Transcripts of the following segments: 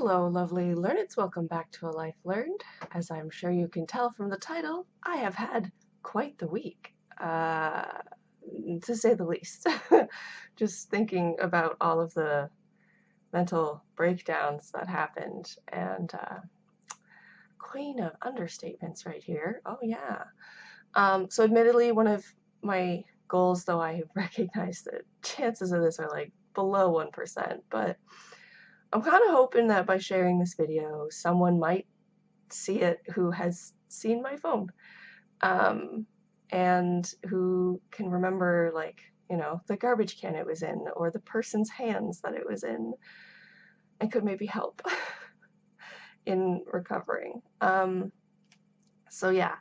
Hello, lovely learneds. Welcome back to A Life Learned. As I'm sure you can tell from the title, I have had quite the week, to say the least. Just thinking about all of the mental breakdowns that happened, and queen of understatements right here. Oh yeah. So admittedly, one of my goals, though I recognize that chances of this are like below 1%, but I'm kind of hoping that by sharing this video, someone might see it who has seen my phone, and who can remember, like, the garbage can it was in, or the person's hands that it was in, and could maybe help in recovering. So yeah.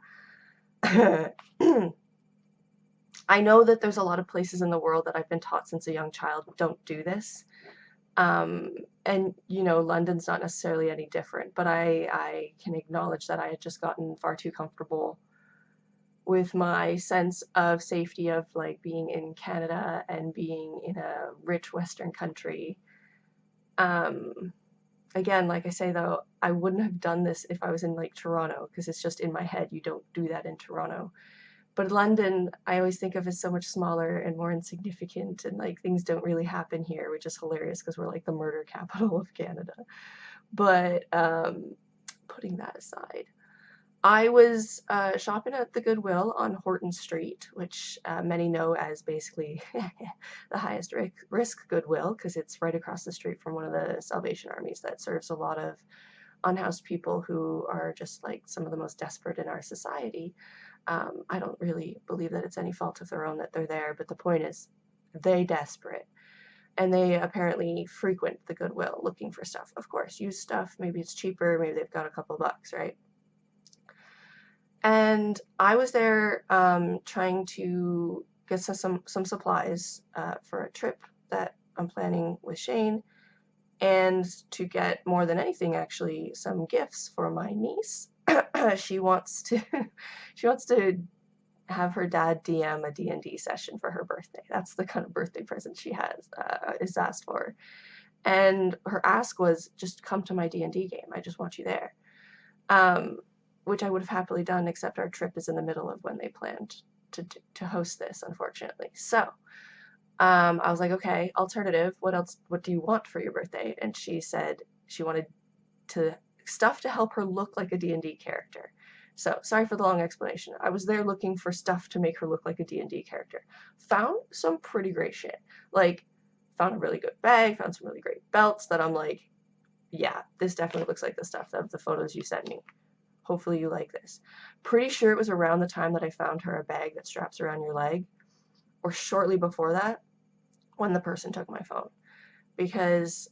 I know that there's a lot of places in the world that I've been taught since a young child don't do this. And London's not necessarily any different, but I can acknowledge that I had just gotten far too comfortable with my sense of safety of like being in Canada and being in a rich Western country. Again, like I say though, I wouldn't have done this if I was in like Toronto, because it's just in my head. You don't do that in Toronto. But London, I always think of as so much smaller and more insignificant, and like things don't really happen here, which is hilarious because we're like the murder capital of Canada. But putting that aside, I was shopping at the Goodwill on Horton Street, which many know as basically the highest risk Goodwill, because it's right across the street from one of the Salvation Armies that serves a lot of unhoused people who are just like some of the most desperate in our society. I don't really believe that it's any fault of their own that they're there, but the point is, they desperate. And they apparently frequent the Goodwill looking for stuff. Of course, used stuff, maybe it's cheaper, maybe they've got a couple bucks, right? And I was there trying to get some supplies for a trip that I'm planning with Shane, and to get, more than anything actually, some gifts for my niece. She wants to have her dad DM a D&D session for her birthday. That's the kind of birthday present she is asked for. And her ask was, just come to my D&D game. I just want you there. Which I would have happily done, except our trip is in the middle of when they planned to host this, unfortunately. So I was like, okay, alternative, what else, what do you want for your birthday? And she said she wanted stuff to help her look like a D&D character. So, sorry for the long explanation. I was there looking for stuff to make her look like a D&D character. Found some pretty great shit. Like, found a really good bag, found some really great belts that I'm like, yeah, this definitely looks like the stuff of the photos you sent me. Hopefully you like this. Pretty sure it was around the time that I found her a bag that straps around your leg, or shortly before that, when the person took my phone. Because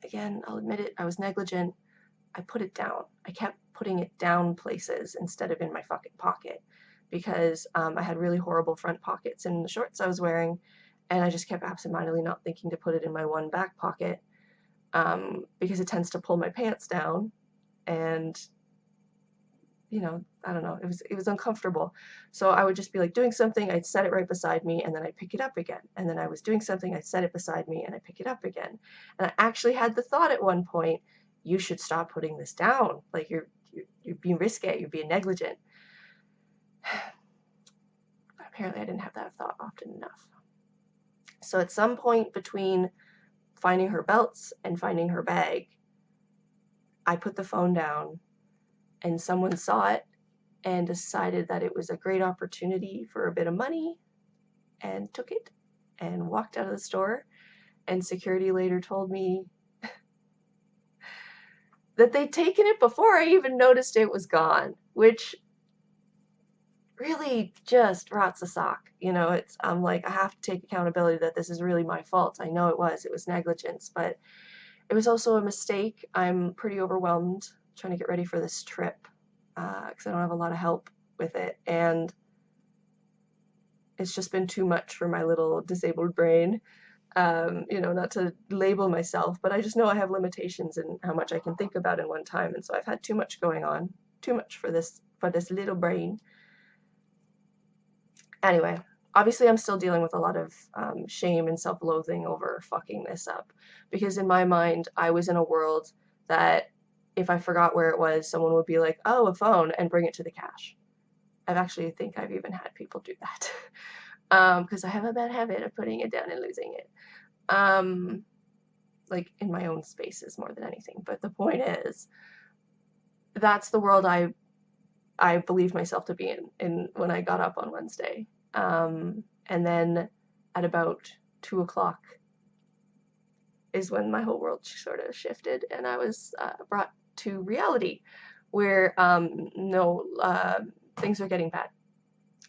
again, I'll admit it, I was negligent. I put it down. I kept putting it down places instead of in my fucking pocket, because I had really horrible front pockets in the shorts I was wearing, and I just kept absentmindedly not thinking to put it in my one back pocket, because it tends to pull my pants down, and I don't know, it was uncomfortable. So I would just be like doing something, I'd set it right beside me, and then I'd pick it up again. And then I was doing something, I'd set it beside me, and I'd pick it up again. And I actually had the thought at one point, you should stop putting this down. Like, you're being risque, you're being negligent. But apparently I didn't have that thought often enough. So at some point between finding her belts and finding her bag, I put the phone down, and someone saw it and decided that it was a great opportunity for a bit of money, and took it and walked out of the store. And security later told me that they'd taken it before I even noticed it was gone, which really just rots a sock. I'm like, I have to take accountability that this is really my fault. I know it was negligence, but it was also a mistake. I'm pretty overwhelmed trying to get ready for this trip, because I don't have a lot of help with it, and it's just been too much for my little disabled brain. Not to label myself, but I just know I have limitations in how much I can think about in one time, and so I've had too much going on, too much for this little brain. Anyway, obviously I'm still dealing with a lot of shame and self-loathing over fucking this up, because in my mind I was in a world that if I forgot where it was, someone would be like, oh, a phone, and bring it to the cache. Think I've even had people do that because I have a bad habit of putting it down and losing it, like in my own spaces more than anything. But the point is, that's the world I believed myself to be in when I got up on Wednesday. And then at about 2 o'clock is when my whole world sort of shifted, and I was brought to reality where no, things are getting bad.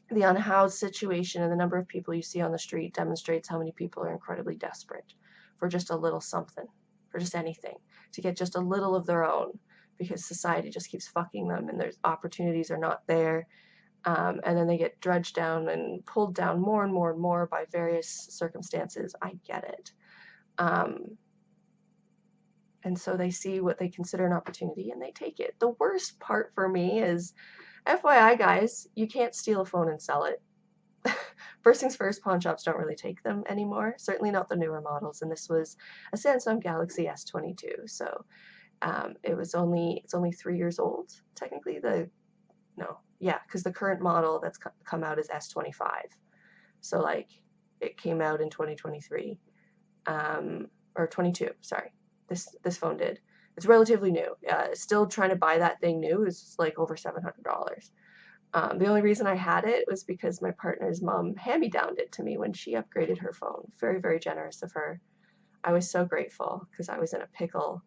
The unhoused situation and the number of people you see on the street demonstrates how many people are incredibly desperate for just a little something, for just anything, to get just a little of their own, because society just keeps fucking them and their opportunities are not there. And then they get dredged down and pulled down more and more and more by various circumstances. I get it. And so they see what they consider an opportunity and they take it. The worst part for me is, FYI guys, you can't steal a phone and sell it. First things first, pawn shops don't really take them anymore. Certainly not the newer models. And this was a Samsung Galaxy S22. So it's only 3 years old, technically. Because the current model that's come out is S25. So like it came out in 2023, or 22. Sorry, this phone did. It's relatively new. Still trying to buy that thing new is like over $700. The only reason I had it was because my partner's mom hand-me-downed it to me when she upgraded her phone. Very, very generous of her. I was so grateful because I was in a pickle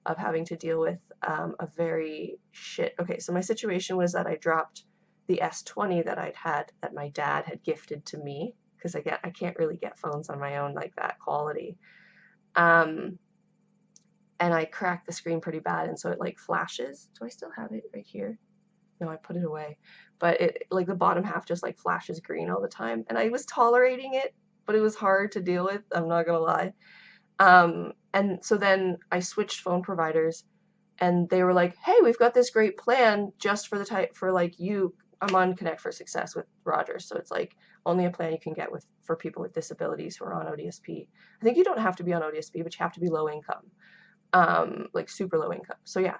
of having to deal with a very shit. Okay, so my situation was that I dropped the S20 that I'd had, that my dad had gifted to me, because I can't really get phones on my own like that quality. And I cracked the screen pretty bad, and so it like flashes. Do I still have it right here? No, I put it away. But it, like, the bottom half just like flashes green all the time, and I was tolerating it, but it was hard to deal with, I'm not gonna lie. And so then I switched phone providers, and they were like, hey, we've got this great plan just for you. I'm on Connect for Success with Rogers, so it's like only a plan you can get for people with disabilities who are on ODSP. I think you don't have to be on ODSP, but you have to be low income, like super low income. So yeah,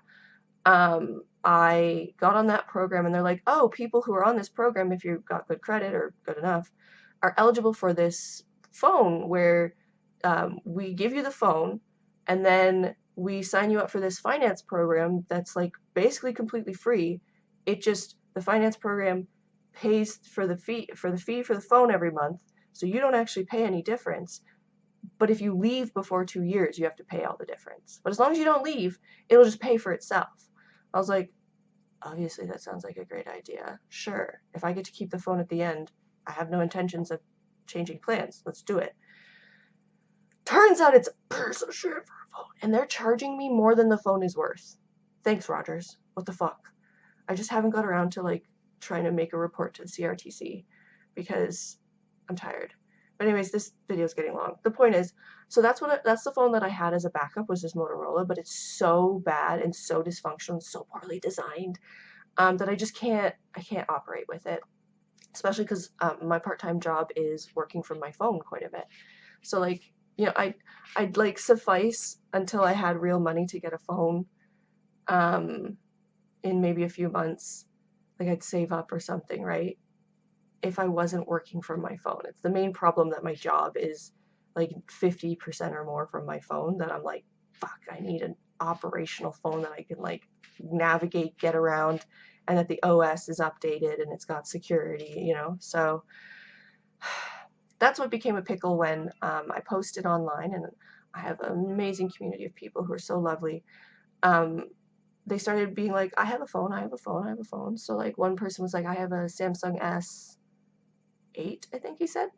I got on that program, and they're like, oh, people who are on this program, if you've got good credit or good enough, are eligible for this phone where we give you the phone, and then we sign you up for this finance program that's like basically completely free. The finance program pays for the fee for the phone every month, so you don't actually pay any difference. But if you leave before 2 years, you have to pay all the difference. But as long as you don't leave, it'll just pay for itself. I was like, obviously that sounds like a great idea. Sure, if I get to keep the phone at the end, I have no intentions of changing plans. Let's do it. Turns out it's a piece of shit for a phone, and they're charging me more than the phone is worth. Thanks, Rogers. What the fuck? I just haven't got around to like trying to make a report to the CRTC because I'm tired. But anyways, this video is getting long. The point is, so that's the phone that I had as a backup, was this Motorola, but it's so bad and so dysfunctional and so poorly designed that I can't operate with it, especially because my part-time job is working from my phone quite a bit. So like, you know, I'd like suffice until I had real money to get a phone in maybe a few months. Like I'd save up or something, right? If I wasn't working from my phone. It's the main problem that my job is like 50% or more from my phone, that I'm like, fuck, I need an operational phone that I can like navigate, get around, and that the OS is updated and it's got security, you know? So that's what became a pickle when I posted online, and I have an amazing community of people who are so lovely. They started being like, I have a phone, I have a phone, I have a phone. So like one person was like, I have a Samsung S8, I think he said.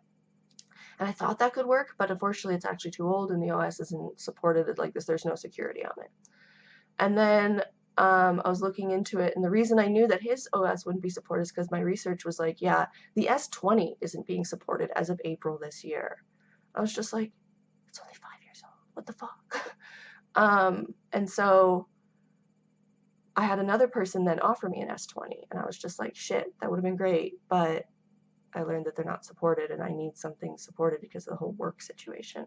And I thought that could work, but unfortunately it's actually too old and the OS isn't supported like this. There's no security on it. And then I was looking into it, and the reason I knew that his OS wouldn't be supported is because my research was like, yeah, the S20 isn't being supported as of April this year. I was just like, it's only 5 years old. What the fuck? And so I had another person then offer me an S20, and I was just like, shit, that would have been great, but I learned that they're not supported, and I need something supported because of the whole work situation.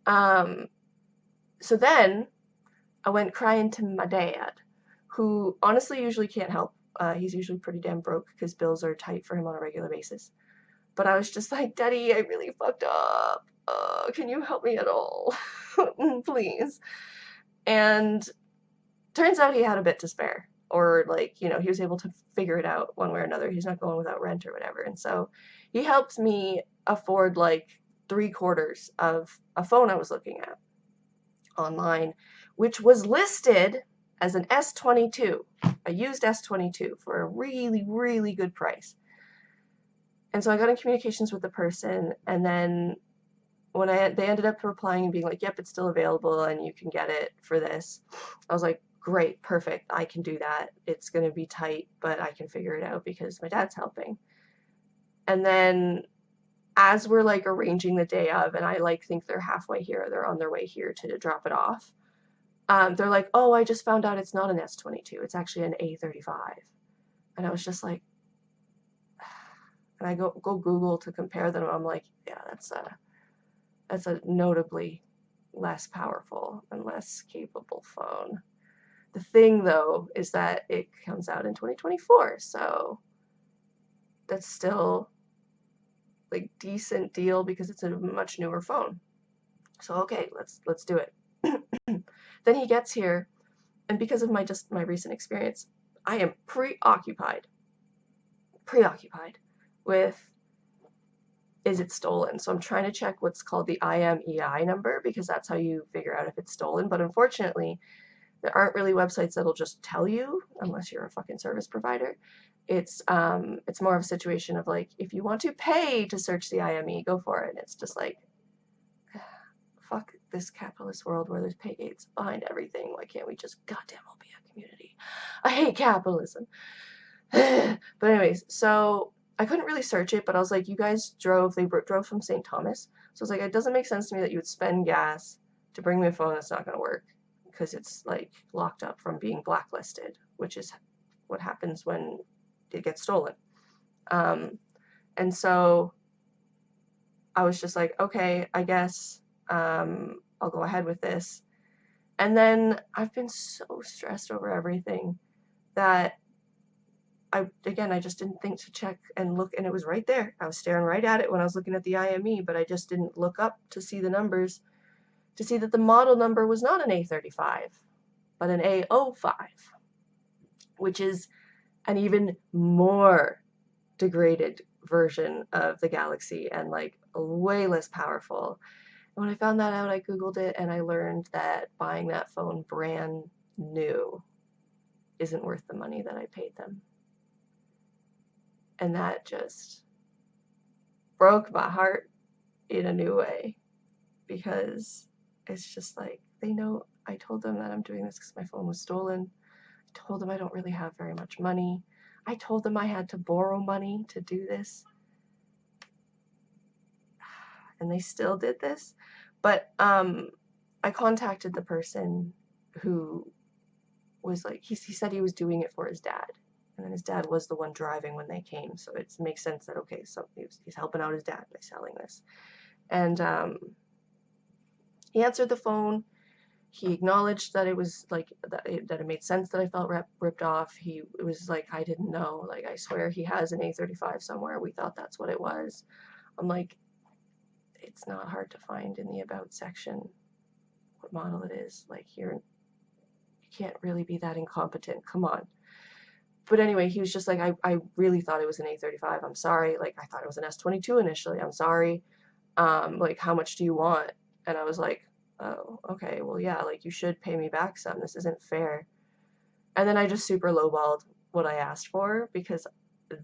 So then I went crying to my dad, who honestly usually can't help. He's usually pretty damn broke because bills are tight for him on a regular basis. But I was just like, Daddy, I really fucked up. Can you help me at all? Please. And turns out he had a bit to spare. Or, like, you know, he was able to figure it out one way or another. He's not going without rent or whatever. And so he helped me afford, like, 3/4 of a phone I was looking at online, which was listed as an S22, a used S22 for a really, really good price. And so I got in communications with the person, and then when they ended up replying and being like, yep, it's still available and you can get it for this, I was like, great, perfect, I can do that. It's going to be tight, but I can figure it out because my dad's helping. And then as we're like arranging the day of, and I like think they're halfway here, they're on their way here to drop it off, they're like, oh, I just found out it's not an S22, it's actually an A35. And I was just like, and I go Google to compare them, and I'm like, yeah, that's a notably less powerful and less capable phone. The thing, though, is that it comes out in 2024, so that's still like decent deal because it's a much newer phone. So okay, let's do it. Then he gets here, and because of my recent experience, I am preoccupied with, is it stolen? So I'm trying to check what's called the IMEI number, because that's how you figure out if it's stolen. But unfortunately, there aren't really websites that'll just tell you unless you're a fucking service provider. It's more of a situation of like, if you want to pay to search the IME, go for it. And it's just like, fuck this capitalist world where there's pay gates behind everything. Why can't we just goddamn all be a community? I hate capitalism. But anyways, so I couldn't really search it, but I was like, you guys drove from St. Thomas. So I was like, it doesn't make sense to me that you would spend gas to bring me a phone that's not going to work because it's like locked up from being blacklisted, which is what happens when it gets stolen. And so I was just like, okay, I guess I'll go ahead with this. And then I've been so stressed over everything that I just didn't think to check and look, and it was right there. I was staring right at it when I was looking at the IME, but I just didn't look up to see the numbers, to see that the model number was not an A35, but an A05, which is an even more degraded version of the Galaxy and like way less powerful. And when I found that out, I Googled it and I learned that buying that phone brand new isn't worth the money that I paid them. And that just broke my heart in a new way, because it's just like, they know I told them that I'm doing this because my phone was stolen. I told them I don't really have very much money. I told them I had to borrow money to do this. And they still did this. But I contacted the person who was like, he said he was doing it for his dad. And then his dad was the one driving when they came. So it makes sense that, okay, so he's helping out his dad by selling this. And he answered the phone. He acknowledged that it was like, that it made sense that I felt ripped off. It was like, I didn't know. Like, I swear he has an A35 somewhere. We thought that's what it was. I'm like, it's not hard to find in the about section what model it is. Like, you can't really be that incompetent. Come on. But anyway, he was just like, I really thought it was an A35. I'm sorry. Like, I thought it was an S22 initially. I'm sorry. Like, how much do you want? And I was like, oh, okay, well, yeah, like, you should pay me back some. This isn't fair. And then I just super lowballed what I asked for, because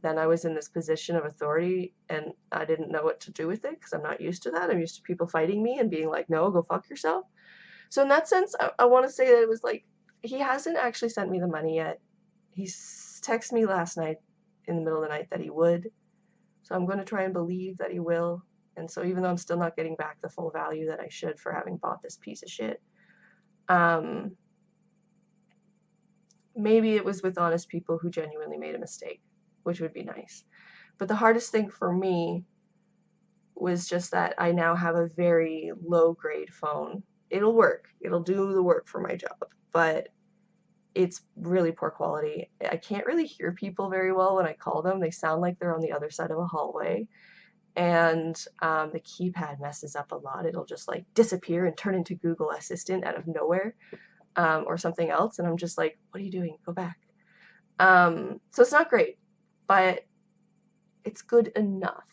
then I was in this position of authority and I didn't know what to do with it because I'm not used to that. I'm used to people fighting me and being like, no, go fuck yourself. So in that sense, I want to say that it was like, he hasn't actually sent me the money yet. He texted me last night in the middle of the night that he would. So I'm going to try and believe that he will. And so even though I'm still not getting back the full value that I should for having bought this piece of shit, maybe it was with honest people who genuinely made a mistake, which would be nice. But the hardest thing for me was just that I now have a very low grade phone. It'll work. It'll do the work for my job, but it's really poor quality. I can't really hear people very well when I call them. They sound like they're on the other side of a hallway. And the keypad messes up a lot. It'll just like disappear and turn into Google Assistant out of nowhere, or something else. And I'm just like, what are you doing? Go back. So it's not great, but it's good enough.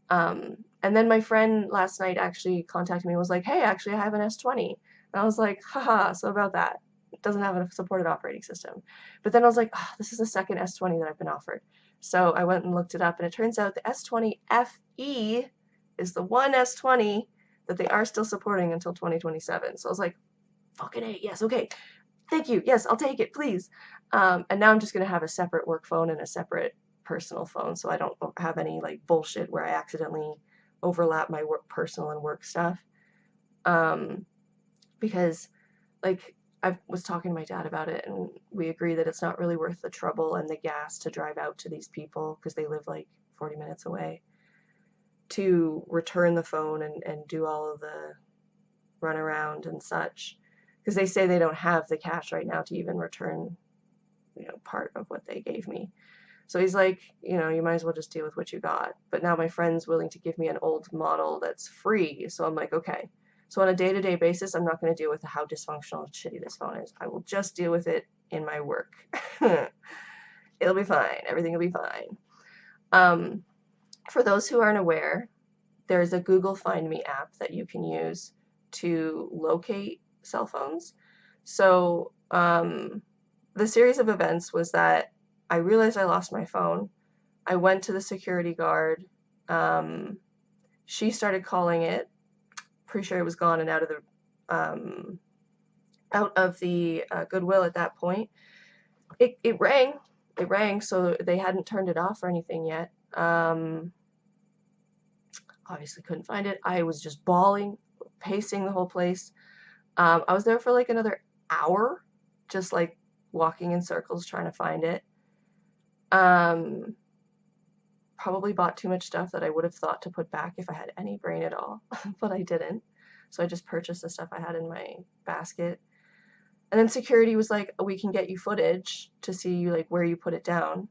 And then my friend last night actually contacted me and was like, hey, actually I have an S20. And I was like, haha, so about that. It doesn't have a supported operating system. But then I was like, oh, this is the second S20 that I've been offered. So I went and looked it up, and it turns out the S20 FE is the one S20 that they are still supporting until 2027. So I was like, fucking A, yes, okay. Thank you. Yes, I'll take it, please. And now I'm just going to have a separate work phone and a separate personal phone, so I don't have any like bullshit where I accidentally overlap my work, personal and work stuff. Because like I was talking to my dad about it, and we agree that it's not really worth the trouble and the gas to drive out to these people, because they live like 40 minutes away, to return the phone and do all of the runaround and such, because they say they don't have the cash right now to even return, part of what they gave me. So he's like, you might as well just deal with what you got. But now my friend's willing to give me an old model that's free. So I'm like, okay. So on a day-to-day basis, I'm not going to deal with how dysfunctional and shitty this phone is. I will just deal with it in my work. It'll be fine. Everything will be fine. For those who aren't aware, there's a Google Find Me app that you can use to locate cell phones. So the series of events was that I realized I lost my phone. I went to the security guard. She started calling it. Pretty sure it was gone and out of the Goodwill at that point. It rang. It rang, so they hadn't turned it off or anything yet. Obviously couldn't find it. I was just bawling, pacing the whole place. I was there for like another hour, just like walking in circles trying to find it. Probably bought too much stuff that I would have thought to put back if I had any brain at all, but I didn't. So I just purchased the stuff I had in my basket. And then security was like, oh, we can get you footage to see like where you put it down.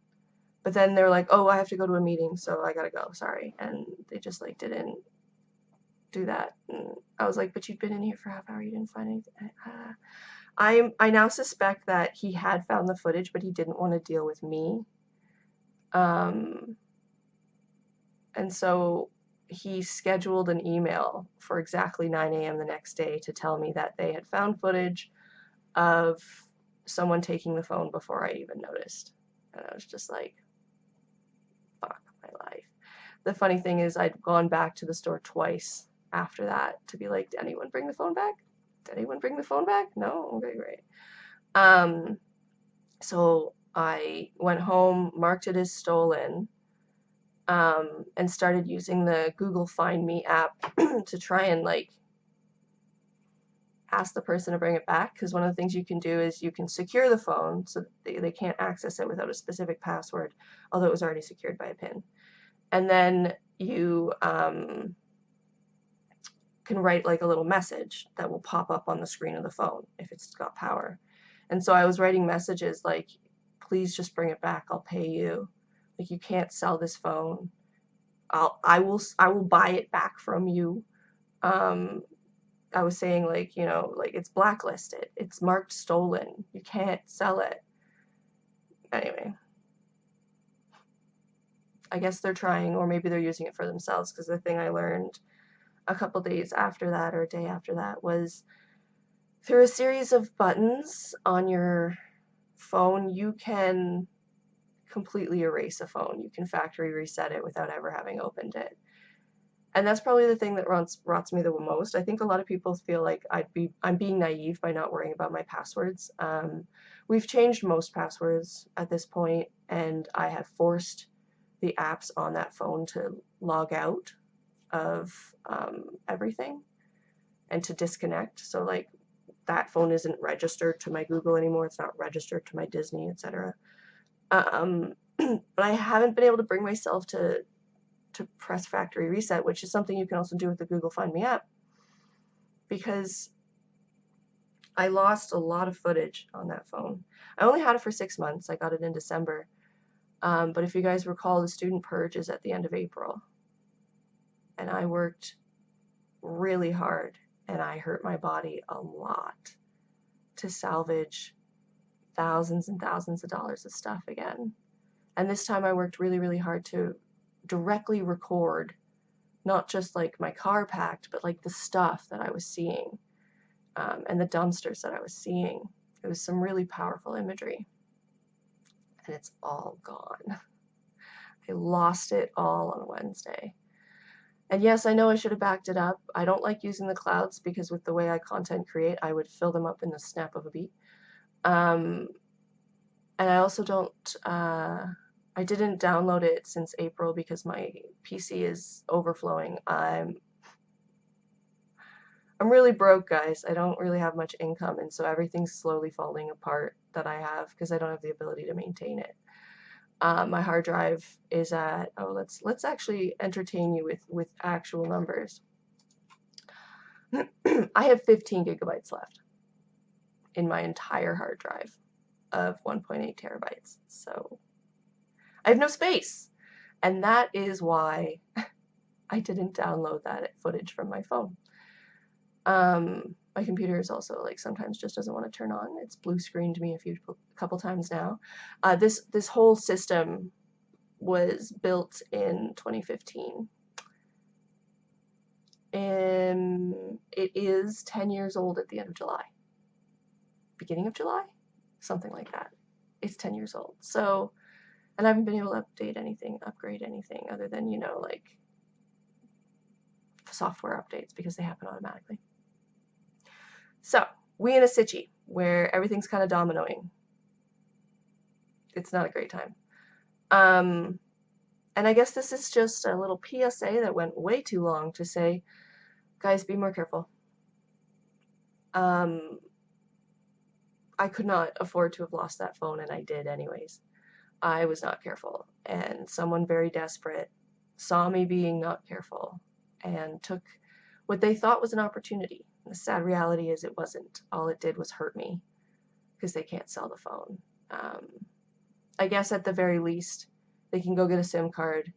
But then they're like, oh, I have to go to a meeting, so I gotta go, sorry. And they just like didn't do that. And I was like, but you've been in here for half an hour, you didn't find anything. I now suspect that he had found the footage, but he didn't want to deal with me. And so he scheduled an email for exactly 9 a.m. the next day to tell me that they had found footage of someone taking the phone before I even noticed. And I was just like, fuck my life. The funny thing is I'd gone back to the store twice after that to be like, did anyone bring the phone back? Did anyone bring the phone back? No? Okay, great. So I went home, marked it as stolen, and started using the Google Find Me app to try and like ask the person to bring it back, because one of the things you can do is you can secure the phone so that they can't access it without a specific password, although it was already secured by a PIN. And then you can write like a little message that will pop up on the screen of the phone if it's got power. And so I was writing messages like, please just bring it back, I'll pay you. Like, you can't sell this phone. I will buy it back from you. I was saying like, like it's blacklisted. It's marked stolen. You can't sell it. Anyway. I guess they're trying, or maybe they're using it for themselves, because the thing I learned a couple days after that, or a day after that, was through a series of buttons on your phone, you can completely erase a phone. You can factory reset it without ever having opened it. And that's probably the thing that rots me the most. I think a lot of people feel like I'm being naive by not worrying about my passwords. We've changed most passwords at this point, and I have forced the apps on that phone to log out of everything and to disconnect. So like that phone isn't registered to my Google anymore. It's not registered to my Disney, etc. but I haven't been able to bring myself to press factory reset, which is something you can also do with the Google Find Me app, because I lost a lot of footage on that phone. I only had it for 6 months. I got it in December. But if you guys recall, the student purge is at the end of April. And I worked really hard, and I hurt my body a lot to salvage thousands and thousands of dollars of stuff again. And this time I worked really, really hard to directly record, not just like my car packed, but like the stuff that I was seeing, and the dumpsters that I was seeing. It was some really powerful imagery, and it's all gone. I lost it all on Wednesday. And yes, I know I should have backed it up. I don't like using the clouds because with the way I content create, I would fill them up in the snap of a beat. And I also don't, I didn't download it since April because my PC is overflowing. I'm really broke, guys. I don't really have much income, and so everything's slowly falling apart that I have because I don't have the ability to maintain it. My hard drive is at, oh, let's actually entertain you with actual numbers. I have 15 gigabytes left in my entire hard drive of 1.8 terabytes. So I have no space, and that is why I didn't download that footage from my phone. My computer is also like sometimes just doesn't want to turn on. It's blue screened me a couple times now. This whole system was built in 2015. And it is 10 years old at the end of July. Beginning of July? Something like that. It's 10 years old. So, and I haven't been able to update anything, upgrade anything other than, you know, like software updates because they happen automatically. So, we in a sitchy where everything's kind of dominoing. It's not a great time. And I guess this is just a little PSA that went way too long to say, guys, be more careful. I could not afford to have lost that phone, and I did anyways. I was not careful, and someone very desperate saw me being not careful and took what they thought was an opportunity. The sad reality is it wasn't. All it did was hurt me because they can't sell the phone. I guess at the very least, they can go get a SIM card,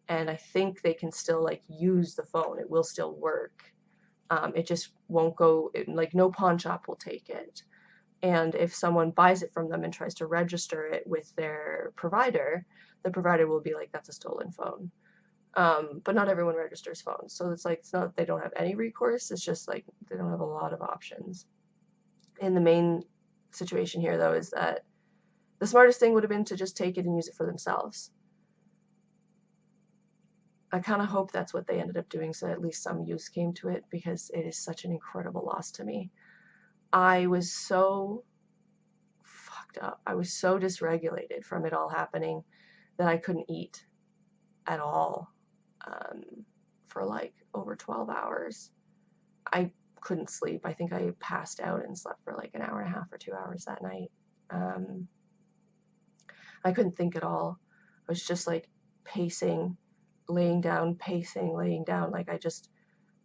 and I think they can still like use the phone. It will still work. It just won't go, like no pawn shop will take it. And if someone buys it from them and tries to register it with their provider, the provider will be like, that's a stolen phone. But not everyone registers phones. So it's like, it's not that they don't have any recourse, it's just like they don't have a lot of options. And the main situation here, though, is that the smartest thing would have been to just take it and use it for themselves. I kind of hope that's what they ended up doing, so at least some use came to it, because it is such an incredible loss to me. I was so fucked up. I was so dysregulated from it all happening that I couldn't eat at all for like over 12 hours. I couldn't sleep. I think I passed out and slept for like an hour and a half or 2 hours that night. I couldn't think at all. I was just like pacing, laying down, pacing, laying down. Like I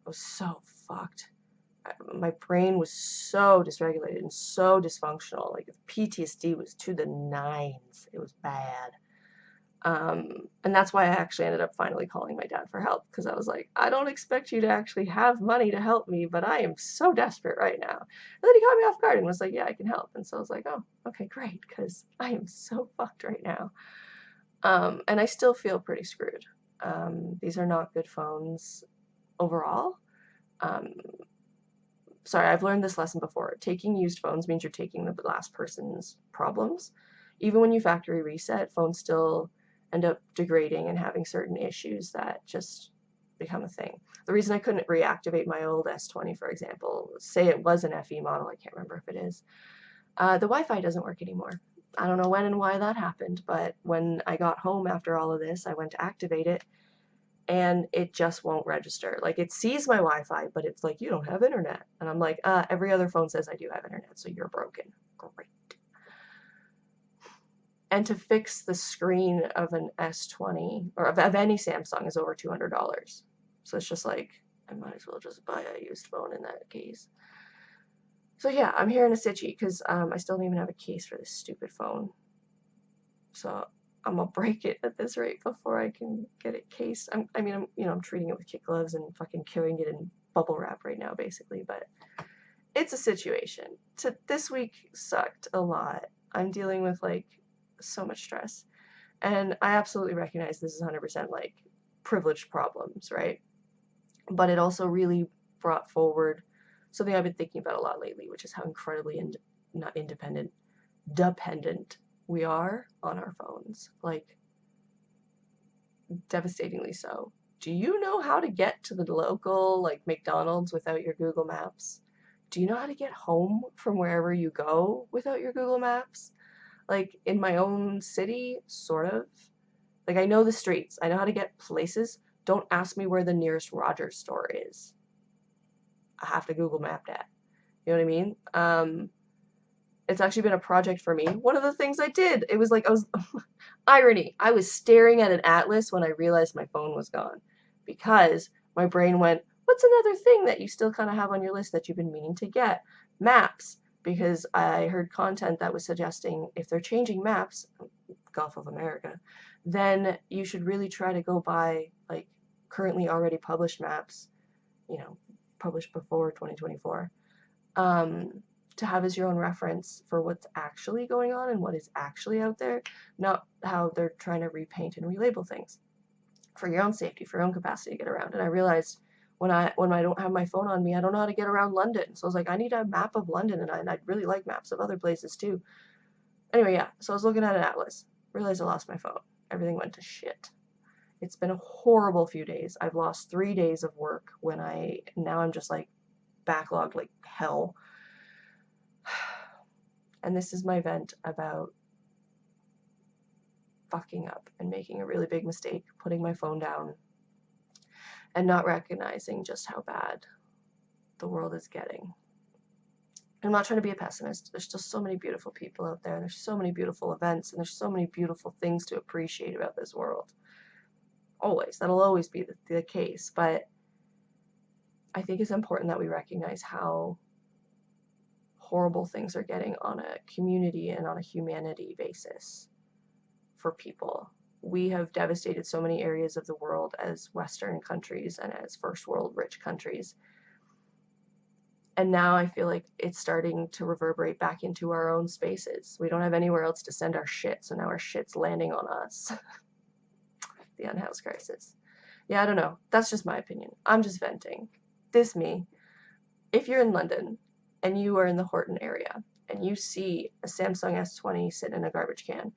was so fucked. My brain was so dysregulated and so dysfunctional. Like PTSD was to the nines. It was bad. And that's why I actually ended up finally calling my dad for help, because I was like, I don't expect you to actually have money to help me, but I am so desperate right now. And then he caught me off guard and was like, yeah, I can help. And so I was like, oh, okay, great, because I am so fucked right now. And I still feel pretty screwed. These are not good phones overall. Sorry, I've learned this lesson before. Taking used phones means you're taking the last person's problems. Even when you factory reset, phones still end up degrading and having certain issues that just become a thing. The reason I couldn't reactivate my old S20, for example, say it was an FE model, I can't remember if it is, the Wi-Fi doesn't work anymore. I don't know when and why that happened, but when I got home after all of this, I went to activate it, and it just won't register. Like, it sees my Wi-Fi, but it's like, you don't have internet. And I'm like, every other phone says I do have internet, so you're broken. Great. And to fix the screen of an S20 or of any Samsung is over $200. So it's just like, I might as well just buy a used phone in that case. So yeah, I'm here in a sitchy because I still don't even have a case for this stupid phone. So I'm gonna break it at this rate before I can get it cased. I'm treating it with kid gloves and fucking carrying it in bubble wrap right now, basically. But it's a situation. This week sucked a lot. I'm dealing with like so much stress, and I absolutely recognize this is 100% like privileged problems, right? But it also really brought forward something I've been thinking about a lot lately, which is how incredibly not independent, dependent we are on our phones. Like, devastatingly so. Do you know how to get to the local, like, McDonald's without your Google Maps? Do you know how to get home from wherever you go without your Google Maps? Like, in my own city, sort of. Like, I know the streets. I know how to get places. Don't ask me where the nearest Rogers store is. I have to Google Map that. You know what I mean? It's actually been a project for me. One of the things I did, it was like, irony. I was staring at an atlas when I realized my phone was gone. Because my brain went, what's another thing that you still kind of have on your list that you've been meaning to get? Maps. Because I heard content that was suggesting if they're changing maps, Gulf of America, then you should really try to go by like currently already published maps, published before 2024, to have as your own reference for what's actually going on and what is actually out there, not how they're trying to repaint and relabel things for your own safety, for your own capacity to get around. And I realized when I don't have my phone on me, I don't know how to get around London. So I was like, I need a map of London, and I'd really like maps of other places too. Anyway, yeah, so I was looking at an atlas, realized I lost my phone. Everything went to shit. It's been a horrible few days. I've lost 3 days of work now I'm just like backlogged like hell. And this is my vent about fucking up and making a really big mistake, putting my phone down, and not recognizing just how bad the world is getting. I'm not trying to be a pessimist. There's just so many beautiful people out there, and there's so many beautiful events, and there's so many beautiful things to appreciate about this world. Always. That'll always be the case. But I think it's important that we recognize how horrible things are getting on a community and on a humanity basis for people. We have devastated so many areas of the world as Western countries and as first world rich countries. And now I feel like it's starting to reverberate back into our own spaces. We don't have anywhere else to send our shit, so now our shit's landing on us. The unhoused crisis. Yeah, I don't know. That's just my opinion. I'm just venting. This me. If you're in London and you are in the Horton area and you see a Samsung S20 sitting in a garbage can,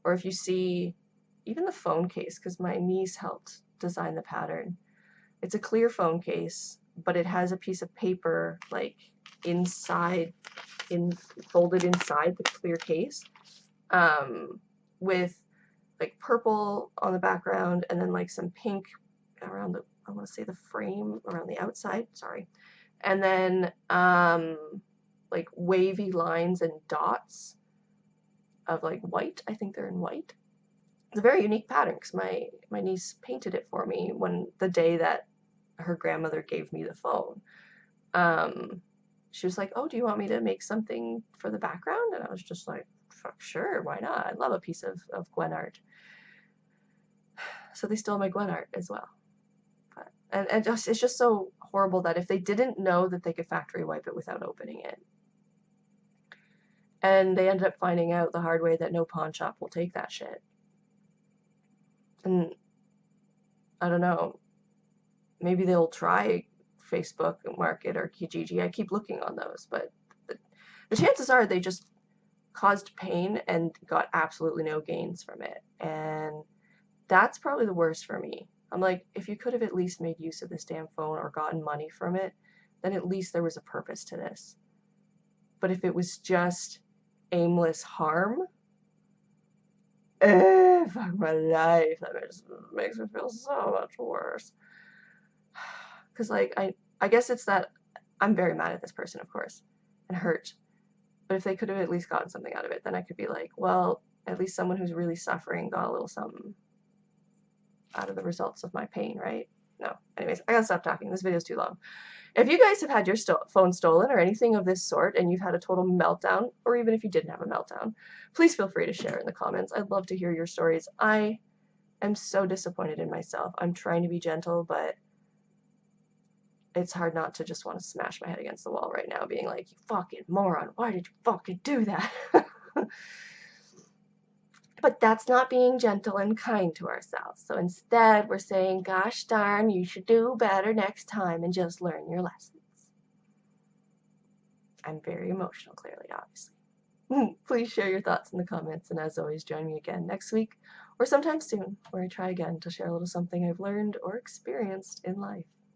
or if you see even the phone case, because my niece helped design the pattern. It's a clear phone case, but it has a piece of paper like folded inside the clear case, with like purple on the background and then like some pink around I want to say the frame around the outside, sorry. And then like wavy lines and dots of like white. I think they're in white. It's a very unique pattern because my niece painted it for me the day that her grandmother gave me the phone. She was like, oh, do you want me to make something for the background? And I was just like, fuck, sure, why not? I love a piece of Gwen art. So they stole my Gwen art as well. And it's just so horrible that if they didn't know that they could factory wipe it without opening it, and they ended up finding out the hard way that no pawn shop will take that shit. And I don't know, maybe they'll try Facebook Market or Kijiji. I keep looking on those, but the chances are they just caused pain and got absolutely no gains from it. And that's probably the worst for me. I'm like, if you could have at least made use of this damn phone or gotten money from it, then at least there was a purpose to this. But if it was just aimless harm, fuck my life. That just makes me feel so much worse. Because, like, I guess it's that I'm very mad at this person, of course, and hurt. But if they could have at least gotten something out of it, then I could be like, well, At least someone who's really suffering got a little something out of the results of my pain, right? No. Anyways, I gotta stop talking. This video's too long. If you guys have had your phone stolen or anything of this sort and you've had a total meltdown, or even if you didn't have a meltdown, please feel free to share in the comments. I'd love to hear your stories. I am so disappointed in myself. I'm trying to be gentle, but it's hard not to just want to smash my head against the wall right now, being like, you fucking moron, why did you fucking do that? But that's not being gentle and kind to ourselves. So instead, we're saying, gosh darn, you should do better next time and just learn your lessons. I'm very emotional, clearly, obviously. Please share your thoughts in the comments, and as always, join me again next week or sometime soon, where I try again to share a little something I've learned or experienced in life.